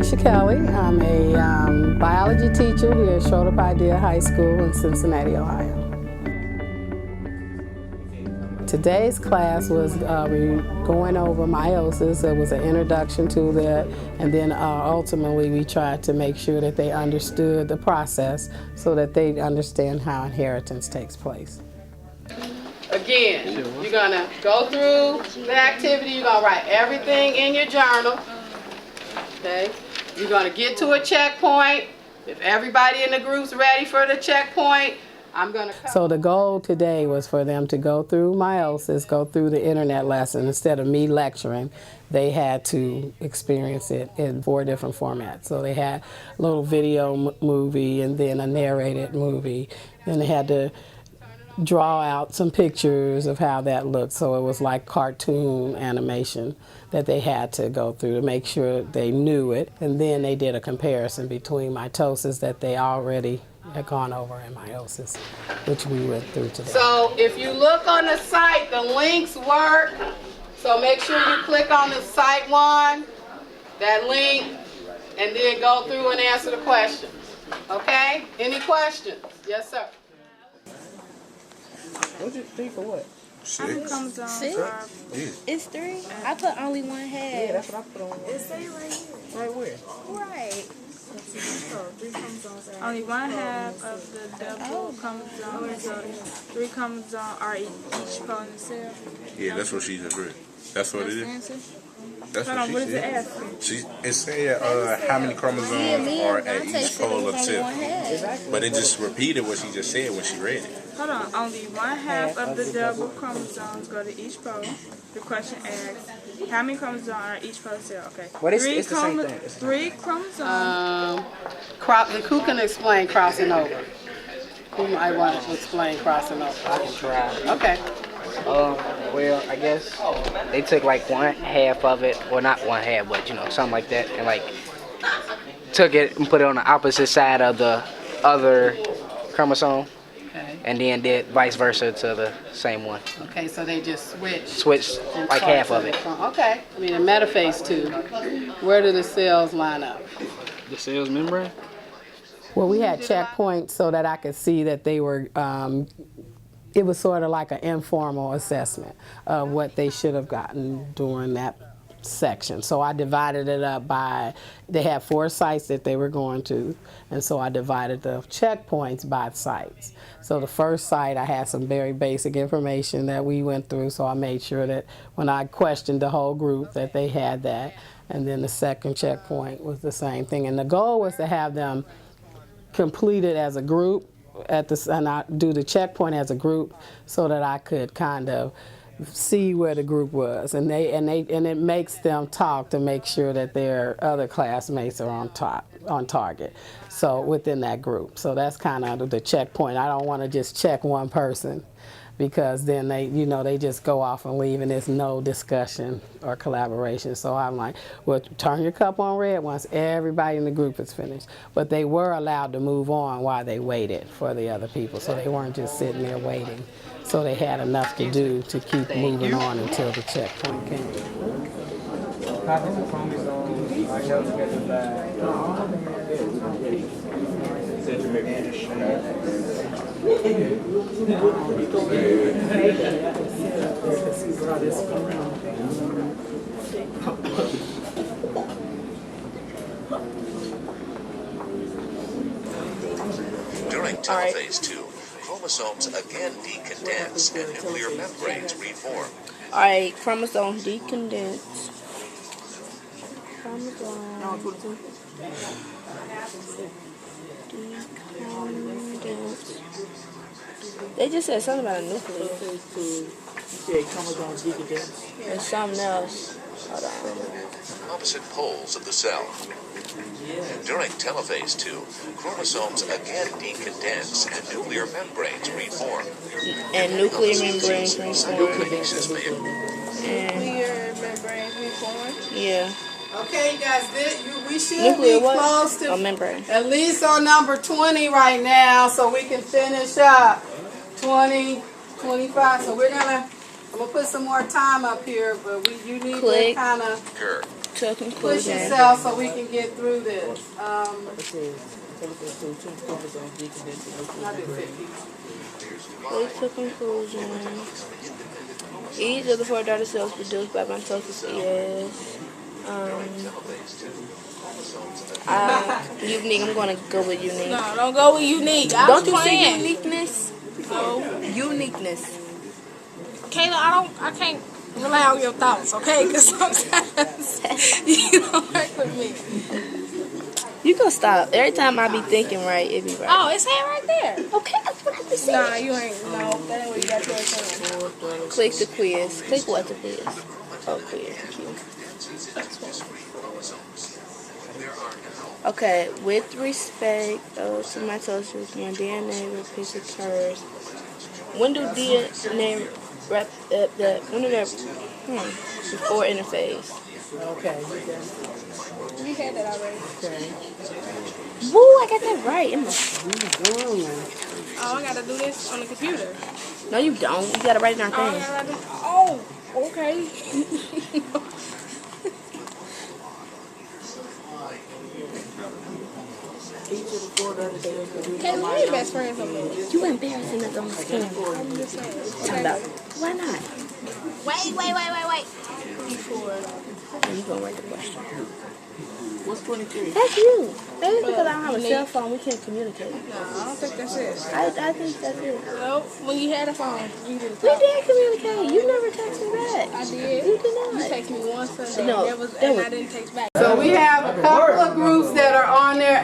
Alicia Kelly. I'm a biology teacher here at Schroeder Paideia High School in Cincinnati, Ohio. Today's class was going over meiosis. It was an introduction to that, and then ultimately we tried to make sure that they understood the process so that they understand how inheritance takes place. Again, you're going to go through the activity. You're going to write everything in your journal. Okay? You're going to get to a checkpoint. If everybody in the group's ready for the checkpoint, I'm going to... So the goal today was for them to go through meiosis, go through the internet lesson. Instead of me lecturing, they had to experience it in 4 different formats. So they had a little video movie and then a narrated movie. Then they had to draw out some pictures of how that looked. So it was like cartoon animation that they had to go through to make sure they knew it. And then they did a comparison between mitosis that they already had gone over in meiosis, which we went through today. So if you look on the site, the links work. So make sure you click on the site one, that link, and then go through and answer the questions. Okay? Any questions? Yes, sir. What'd you think for what? 6. 6? It's 3? I put only 1 half. Yeah, that's what I put on. It's right here. Right where? Right. Only 1 half of the double chromosomes, so 3 chromosomes are each part in the cell. Yeah, that's what she just read. That's what it is. That's Hold on, what is it asking? It said how many chromosomes are at each pole of cell. But it just repeated what she just said when she read it. Hold on, only 1 half of the double chromosomes go to each pole. The question asks, how many chromosomes are each pole cell? Okay. Well, it's the same thing. 3 chromosomes. Who can explain crossing over? Who might want to explain crossing over? I can try. Okay. Well, I guess they took like 1 half of it, or not 1 half, but you know, something like that, and like took it and put it on the opposite side of the other chromosome, and then did vice versa to the same one. Okay, so they just switched like half of it. Okay. I mean, in metaphase 2, where do the cells line up? The cell's membrane? Well, we had checkpoints so that I could see that they were, it was sort of like an informal assessment of what they should have gotten during that section. So I divided it up by, they had 4 sites that they were going to, and so I divided the checkpoints by sites. So the first site, I had some very basic information that we went through, so I made sure that when I questioned the whole group that they had that. And then the second checkpoint was the same thing. And the goal was to have them complete it as a group, and I do the checkpoint as a group so that I could kind of see where the group was, and it makes them talk to make sure that their other classmates are on target. So within that group, so that's kind of the checkpoint. I don't want to just check one person, because then they just go off and leave, and there's no discussion or collaboration. So I'm like, well, turn your cup on red once everybody in the group is finished. But they were allowed to move on while they waited for the other people, so they weren't just sitting there waiting. So they had enough to do to keep moving on until the checkpoint came. Copies of chromosomes are held together by During telophase 2, chromosomes again decondense and nuclear membranes reform. Alright, chromosomes decondense. Decondense. They just said something about a nucleus. You said chromosomes decondense. And something else. Hold on. Opposite poles of the cell. During telophase 2, chromosomes again decondense and nuclear membranes reform. And nuclear membranes reform. Nuclear membranes reform? Yeah. Okay, you guys, we should Nuclear be what? close to membrane. at least on number 20 right now, so we can finish up 20, 25. So I'm gonna put some more time up here, but you need to kind of to a Push conclusion. yourself so we can get through this. Lead to conclusion. Each of the 4 data cells produced by mitosis is unique. I'm going to go with unique. No, don't go with unique. Don't you see uniqueness? No. Uniqueness. Kayla, I can't rely on your thoughts, okay? Because sometimes you don't work with me. You can stop. Every time I be thinking right, it be right. Oh, it's saying right there. Okay, that's what I be saying. Nah, you ain't. No, that ain't what you got to say. Click the quiz. Click what the quiz? Oh, quiz. Okay, with respect to mitosis, when DNA repeats occurs, when do DNA when do they before interphase? Okay. We had that already. Okay. Woo, I got that right. Oh, I gotta do this on the computer. No, you don't. You gotta write it on thing. Oh, okay. Hey, why you best friends on me? You embarrassing us on the screen. I'm just saying. Tell about. Why not? Wait. You gonna write the question. What's 23? That's you. Maybe because I don't have a cell phone, we can't communicate. No, I don't think that's it. I think that's it. Nope. When you had a phone, you didn't. We did communicate. You never texted me back. I did. You did not. You text me one Sunday. No, And I didn't text back. So we have a couple of groups that are on their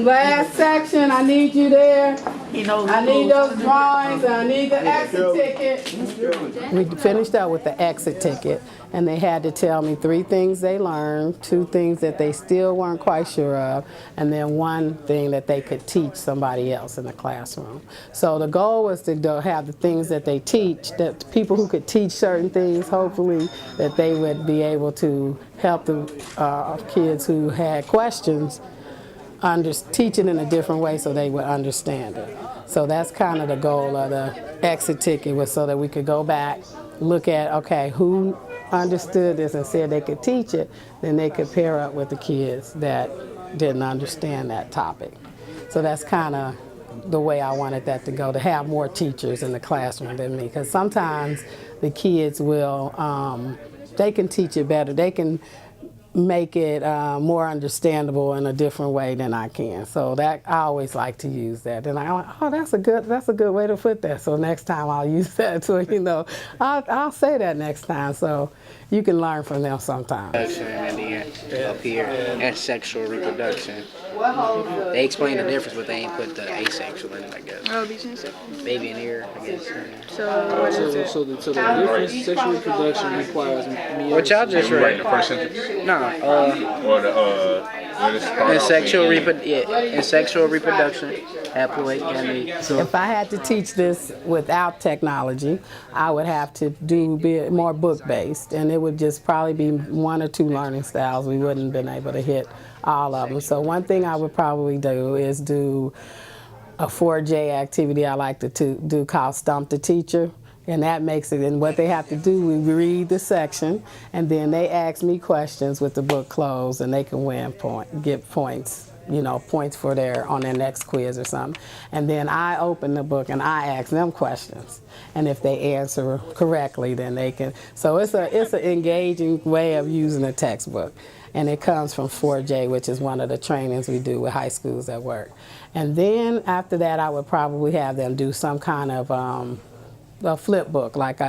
last section. I need you there. I need those drawings. I need the exit ticket. We finished up with the exit ticket, and they had to tell me 3 things they learned, 2 things that they still weren't quite sure of, and then 1 thing that they could teach somebody else in the classroom. So the goal was to have the things that they teach, that people who could teach certain things, hopefully, that they would be able to help the kids who had questions teach it in a different way so they would understand it. So that's kind of the goal of the exit ticket, was so that we could go back, look at, okay, who understood this and said they could teach it, then they could pair up with the kids that didn't understand that topic. So that's kind of the way I wanted that to go, to have more teachers in the classroom than me, because sometimes the kids will, they can teach it better. They can make it more understandable in a different way than I can. So that, I always like to use that. And I'm like, oh, that's a good way to put that. So next time I'll use that. So, you know, I'll say that next time. So you can learn from them sometimes. And then up here, asexual reproduction. They explain the difference, but they ain't put the asexual in it, I guess. Oh, be sensitive. Baby in here, I guess. So what is it? So the difference, sexual reproduction requires meiosis. What y'all just You writing read? the first sentence? No, Or the asexual reproduction, haploid gamete. If I had to teach this without technology, I would have to be more book-based, and it would just probably be 1 or 2 learning styles. We wouldn't have been able to hit all of them. So one thing I would probably do is do a 4J activity I like to do called Stump the Teacher. And that makes it, and what they have to do, we read the section, and then they ask me questions with the book closed, and they can get points, you know, points for on their next quiz or something. And then I open the book and I ask them questions. And if they answer correctly, then they can. So it's an engaging way of using a textbook. And it comes from 4J, which is one of the trainings we do with high schools at work. And then after that, I would probably have them do some kind of a flip book, like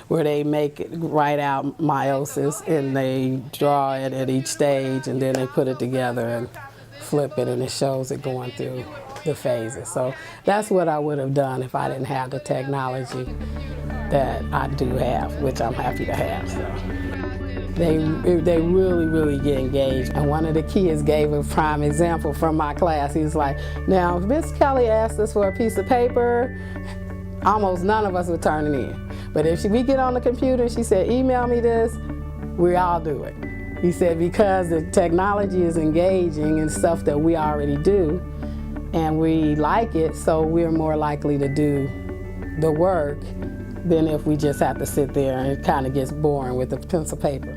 where they write out meiosis, and they draw it at each stage, and then they put it together and flip it, and it shows it going through the phases. So that's what I would have done if I didn't have the technology that I do have, which I'm happy to have. So they really get engaged. And one of the kids gave a prime example from my class. He was like, now, if Miss Kelly asked us for a piece of paper, almost none of us would turn it in. But if we get on the computer and she said, email me this, we all do it. He said, because the technology is engaging in stuff that we already do, and we like it, so we're more likely to do the work than if we just have to sit there and it kind of gets boring with the pencil paper.